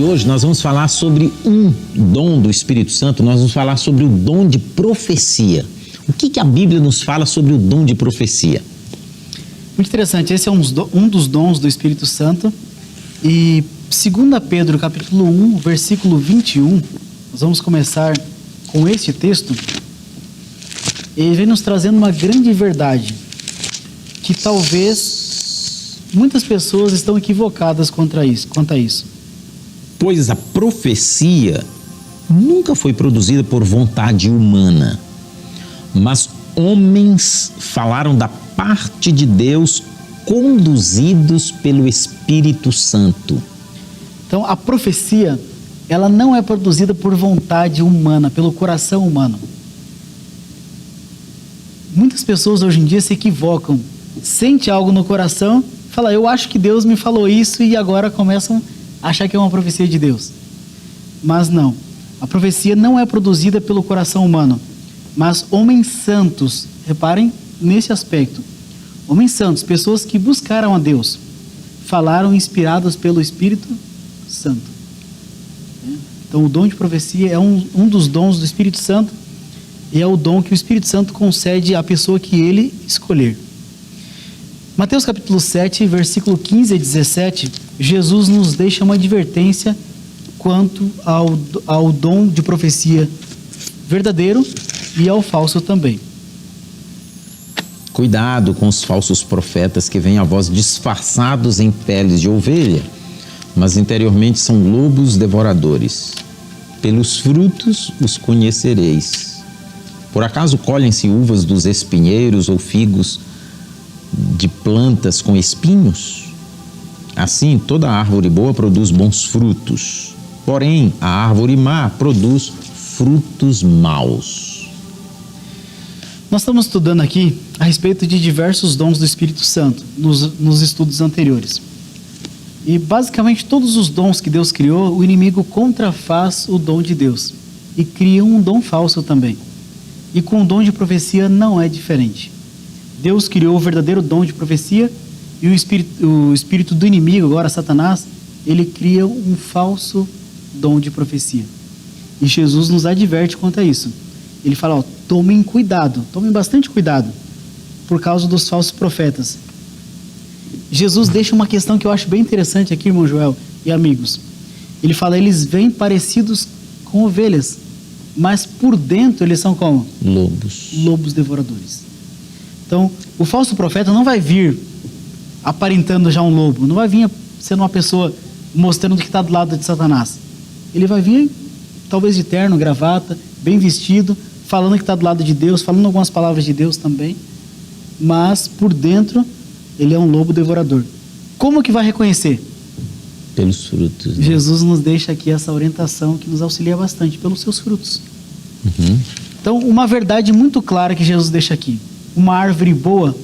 hoje nós vamos falar sobre um dom do Espírito Santo, nós vamos falar sobre o dom de profecia. O que a Bíblia nos fala sobre o dom de profecia? Muito interessante, esse é um dos dons do Espírito Santo. E 2 Pedro, capítulo 1, versículo 21, nós vamos começar com este texto. Ele vem nos trazendo uma grande verdade, que talvez muitas pessoas estão equivocadas quanto a isso. Pois a profecia nunca foi produzida por vontade humana, mas homens falaram da parte de Deus, conduzidos pelo Espírito Santo. Então, a profecia, ela não é produzida por vontade humana, pelo coração humano. Muitas pessoas hoje em dia se equivocam, sente algo no coração, fala, eu acho que Deus me falou isso, e agora começam a achar que é uma profecia de Deus. Mas não, a profecia não é produzida pelo coração humano, mas homens santos, reparem nesse aspecto, homens santos, pessoas que buscaram a Deus, falaram inspirados pelo Espírito Santo. Então o dom de profecia é um dos dons do Espírito Santo, e é o dom que o Espírito Santo concede à pessoa que ele escolher. Mateus capítulo 7, versículo 15 a 17, Jesus nos deixa uma advertência quanto ao dom de profecia verdadeiro e ao falso também. Cuidado com os falsos profetas que vêm a vós disfarçados em peles de ovelha, mas interiormente são lobos devoradores. Pelos frutos os conhecereis. Por acaso colhem-se uvas dos espinheiros ou figos de plantas com espinhos? Assim, toda árvore boa produz bons frutos, porém a árvore má produz frutos maus. Nós estamos estudando aqui a respeito de diversos dons do Espírito Santo nos estudos anteriores. E basicamente todos os dons que Deus criou, o inimigo contrafaz o dom de Deus e cria um dom falso também. E com o dom de profecia não é diferente. Deus criou o verdadeiro dom de profecia e o espírito do inimigo, agora Satanás, ele cria um falso dom de profecia. E Jesus nos adverte quanto a isso. Ele fala, tomem cuidado, tomem bastante cuidado, por causa dos falsos profetas. Jesus deixa uma questão que eu acho bem interessante aqui, irmão Joel e amigos. Ele fala, eles vêm parecidos com ovelhas, mas por dentro eles são como? Lobos. Lobos devoradores. Então, o falso profeta não vai vir aparentando já um lobo, não vai vir sendo uma pessoa mostrando que está do lado de Satanás. Ele vai vir, talvez de terno, gravata, bem vestido, falando que está do lado de Deus, falando algumas palavras de Deus também, mas por dentro ele é um lobo devorador. Como que vai reconhecer? Pelos frutos. Né? Jesus nos deixa aqui essa orientação que nos auxilia bastante, pelos seus frutos. Uhum. Então, uma verdade muito clara que Jesus deixa aqui. Uma árvore boa,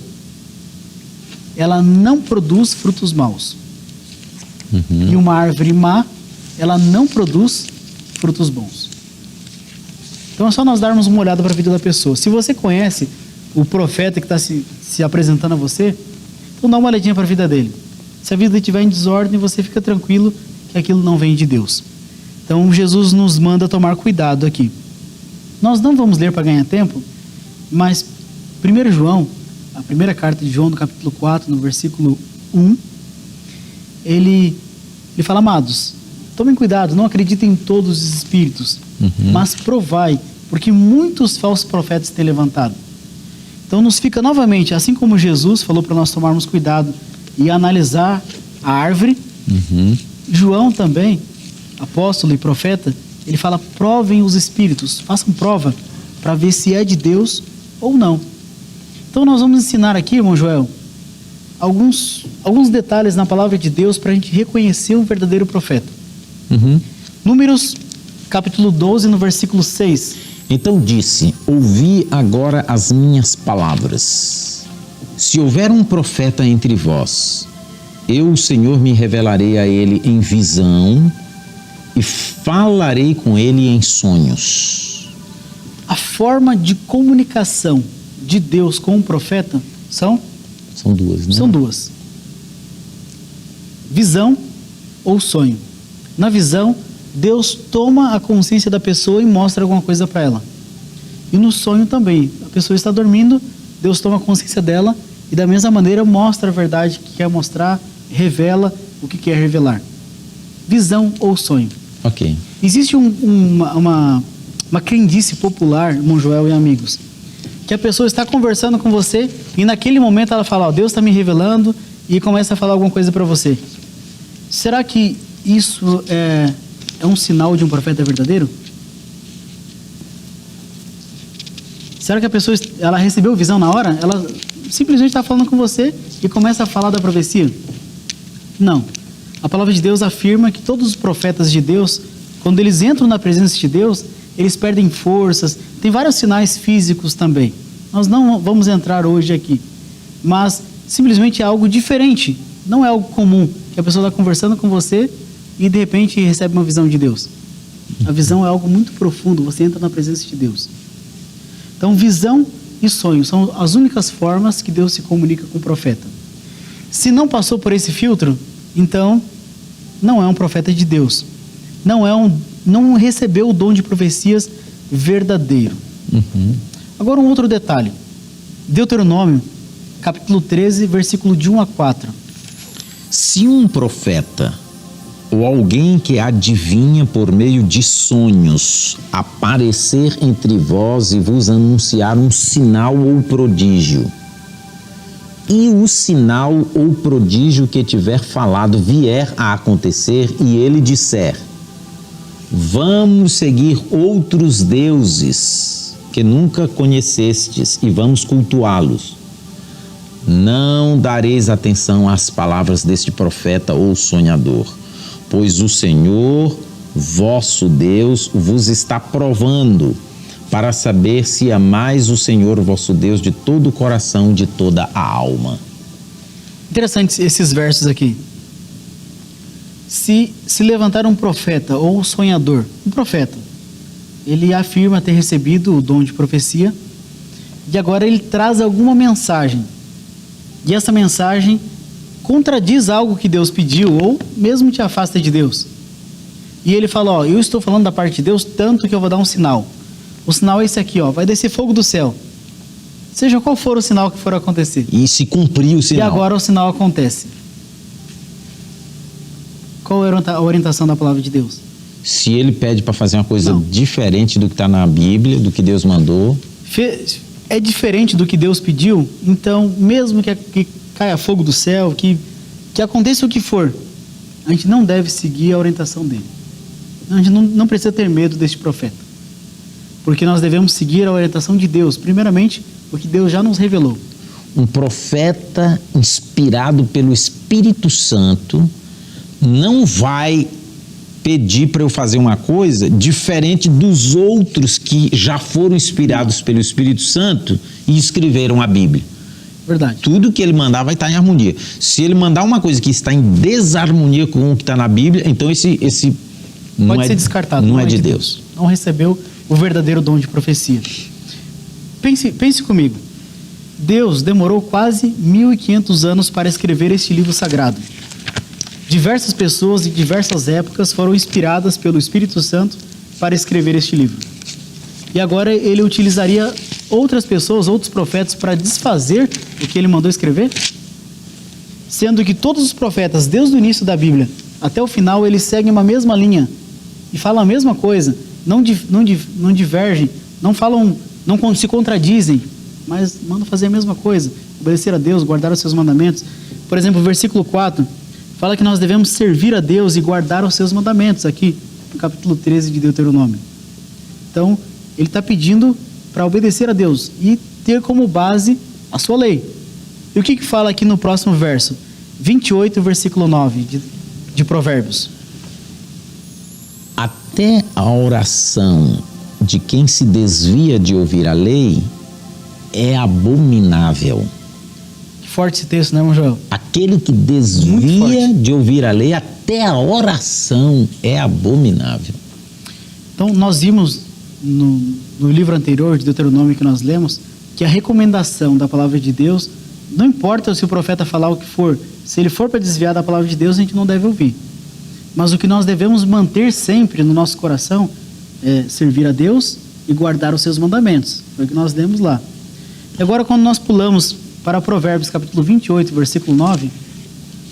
ela não produz frutos maus. Uhum. E uma árvore má, ela não produz frutos bons. Então é só nós darmos uma olhada para a vida da pessoa. Se você conhece o profeta que está se apresentando a você, então dá uma olhadinha para a vida dele. Se a vida estiver em desordem, você fica tranquilo que aquilo não vem de Deus. Então Jesus nos manda tomar cuidado aqui. Nós não vamos ler para ganhar tempo, mas 1 João, a primeira carta de João, no capítulo 4, no versículo 1, ele fala, amados, tomem cuidado, não acreditem em todos os espíritos, mas provai, porque muitos falsos profetas têm levantado. Então nos fica novamente, assim como Jesus falou para nós tomarmos cuidado e analisar a árvore, João também, apóstolo e profeta, ele fala, provem os espíritos, façam prova para ver se é de Deus ou não. Então nós vamos ensinar aqui, irmão Joel, alguns detalhes na palavra de Deus para a gente reconhecer o verdadeiro profeta. Números, capítulo 12, no versículo 6. Então disse, ouvi agora as minhas palavras. Se houver um profeta entre vós, eu, o Senhor, me revelarei a ele em visão e falarei com ele em sonhos. A forma de comunicação de Deus com o profeta são duas, né? São duas. Visão ou sonho. Na visão, Deus toma a consciência da pessoa e mostra alguma coisa para ela. E no sonho também, a pessoa está dormindo, Deus toma a consciência dela e da mesma maneira mostra a verdade que quer mostrar, revela o que quer revelar. Visão ou sonho. Ok. Existe uma crendice popular, irmão Joel e amigos, que a pessoa está conversando com você e naquele momento ela fala, ó, Deus está me revelando, e começa a falar alguma coisa para você. Será que isso é um sinal de um profeta verdadeiro? Será que a pessoa ela recebeu visão na hora? Ela simplesmente está falando com você e começa a falar da profecia? Não. A palavra de Deus afirma que todos os profetas de Deus, quando eles entram na presença de Deus, eles perdem forças. Tem vários sinais físicos também. Nós não vamos entrar hoje aqui. Mas simplesmente é algo diferente. Não é algo comum. Que a pessoa está conversando com você e de repente recebe uma visão de Deus. A visão é algo muito profundo. Você entra na presença de Deus. Então, visão e sonho são as únicas formas que Deus se comunica com o profeta. Se não passou por esse filtro, então não é um profeta de Deus. Não recebeu o dom de profecias verdadeiro. Agora um outro detalhe. Deuteronômio, capítulo 13, versículo de 1 a 4. Se um profeta ou alguém que adivinha por meio de sonhos aparecer entre vós e vos anunciar um sinal ou prodígio, e o sinal ou prodígio que tiver falado vier a acontecer, e ele disser, vamos seguir outros deuses que nunca conhecestes e vamos cultuá-los, não dareis atenção às palavras deste profeta ou sonhador, pois o Senhor, vosso Deus, vos está provando para saber se amais o Senhor, vosso Deus, de todo o coração, de toda a alma. Interessantes esses versos aqui. Se levantar um profeta ou um sonhador, um profeta, ele afirma ter recebido o dom de profecia e agora ele traz alguma mensagem. E essa mensagem contradiz algo que Deus pediu ou mesmo te afasta de Deus. E ele fala, ó, eu estou falando da parte de Deus tanto que eu vou dar um sinal. O sinal é esse aqui, ó, vai descer fogo do céu. Seja qual for o sinal que for acontecer. E se cumprir o sinal. E agora o sinal acontece. Qual é a orientação da palavra de Deus? Se ele pede para fazer uma coisa diferente do que está na Bíblia, do que Deus mandou. É diferente do que Deus pediu, então mesmo que caia fogo do céu, que aconteça o que for, a gente não deve seguir a orientação dele. A gente não precisa ter medo deste profeta. Porque nós devemos seguir a orientação de Deus, primeiramente, o que Deus já nos revelou. Um profeta inspirado pelo Espírito Santo não vai pedir para eu fazer uma coisa diferente dos outros que já foram inspirados pelo Espírito Santo e escreveram a Bíblia. Verdade. Tudo que ele mandar vai estar em harmonia. Se ele mandar uma coisa que está em desarmonia com o que está na Bíblia, então esse pode ser descartado. Não é de Deus. Não recebeu o verdadeiro dom de profecia. Pense comigo. Deus demorou quase 1500 anos para escrever este livro sagrado. Diversas pessoas de diversas épocas foram inspiradas pelo Espírito Santo para escrever este livro. E agora ele utilizaria outras pessoas, outros profetas, para desfazer o que ele mandou escrever? Sendo que todos os profetas, desde o início da Bíblia até o final, eles seguem uma mesma linha e falam a mesma coisa, não divergem, não se contradizem, mas mandam fazer a mesma coisa, obedecer a Deus, guardar os seus mandamentos. Por exemplo, o versículo 4 fala que nós devemos servir a Deus e guardar os seus mandamentos, aqui no capítulo 13 de Deuteronômio. Então, ele está pedindo para obedecer a Deus e ter como base a sua lei. E o que fala aqui no próximo verso? 28, versículo 9 de Provérbios. Até a oração de quem se desvia de ouvir a lei é abominável. Que forte esse texto, né, irmão Joel? Aquele que desvia de ouvir a lei, até a oração é abominável. Então, nós vimos no livro anterior de Deuteronômio que nós lemos, que a recomendação da palavra de Deus, não importa se o profeta falar o que for, se ele for para desviar da palavra de Deus, a gente não deve ouvir. Mas o que nós devemos manter sempre no nosso coração é servir a Deus e guardar os seus mandamentos. Foi o que nós lemos lá. E agora, quando nós pulamos para Provérbios capítulo 28, versículo 9,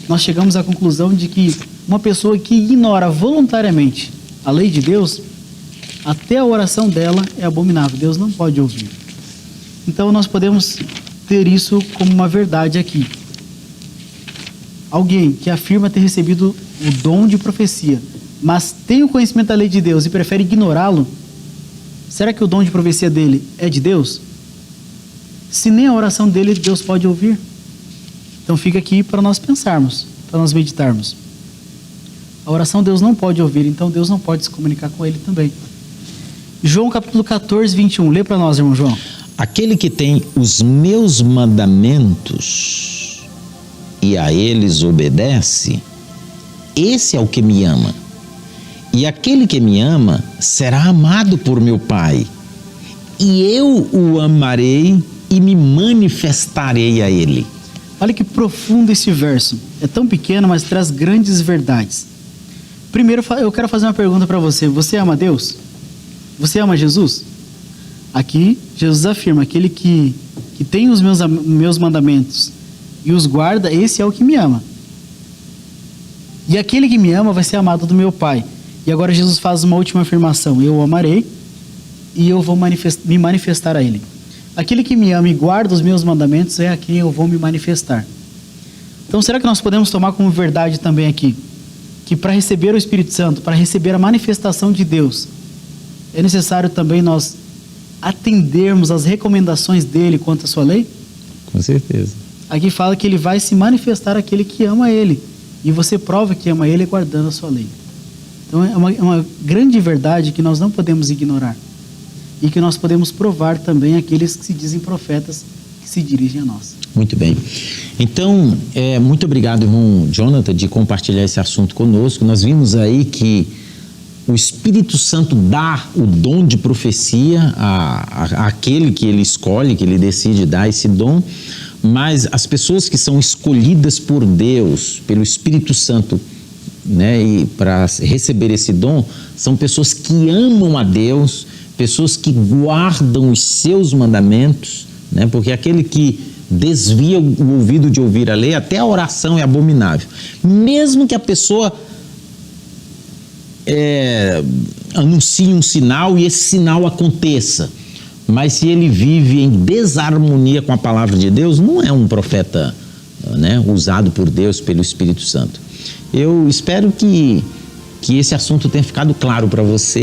nós chegamos à conclusão de que uma pessoa que ignora voluntariamente a lei de Deus, até a oração dela é abominável. Deus não pode ouvir. Então nós podemos ter isso como uma verdade aqui. Alguém que afirma ter recebido o dom de profecia, mas tem o conhecimento da lei de Deus e prefere ignorá-lo, será que o dom de profecia dele é de Deus? Se nem a oração dele Deus pode ouvir. Então fica aqui para nós pensarmos, para nós meditarmos. A oração Deus não pode ouvir, então Deus não pode se comunicar com ele também. João capítulo 14, 21. Lê para nós, irmão João. Aquele que tem os meus mandamentos e a eles obedece, esse é o que me ama. E aquele que me ama será amado por meu Pai. E eu o amarei e me manifestarei a ele. Olha que profundo esse verso. É tão pequeno, mas traz grandes verdades. Primeiro, eu quero fazer uma pergunta para você. Você ama Deus? Você ama Jesus? Aqui, Jesus afirma, aquele que tem os meus mandamentos e os guarda, esse é o que me ama. E aquele que me ama vai ser amado do meu Pai. E agora Jesus faz uma última afirmação. Eu o amarei e eu vou me manifestar a ele. Aquele que me ama e guarda os meus mandamentos é a quem eu vou me manifestar. Então, será que nós podemos tomar como verdade também aqui que para receber o Espírito Santo, para receber a manifestação de Deus, é necessário também nós atendermos às recomendações dele quanto à sua lei? Com certeza. Aqui fala que ele vai se manifestar àquele que ama ele. E você prova que ama ele guardando a sua lei. Então é uma grande verdade que nós não podemos ignorar. E que nós podemos provar também àqueles que se dizem profetas que se dirigem a nós. Muito bem. Então, muito obrigado, irmão Jonathan, de compartilhar esse assunto conosco. Nós vimos aí que o Espírito Santo dá o dom de profecia àquele que ele escolhe, que ele decide dar esse dom, mas as pessoas que são escolhidas por Deus, pelo Espírito Santo, né, e para receber esse dom, são pessoas que amam a Deus, pessoas que guardam os seus mandamentos, né, porque aquele que desvia o ouvido de ouvir a lei, até a oração é abominável. Mesmo que a pessoa anuncie um sinal e esse sinal aconteça, mas se ele vive em desarmonia com a palavra de Deus, não é um profeta, né, usado por Deus, pelo Espírito Santo. Eu espero que esse assunto tenha ficado claro para você.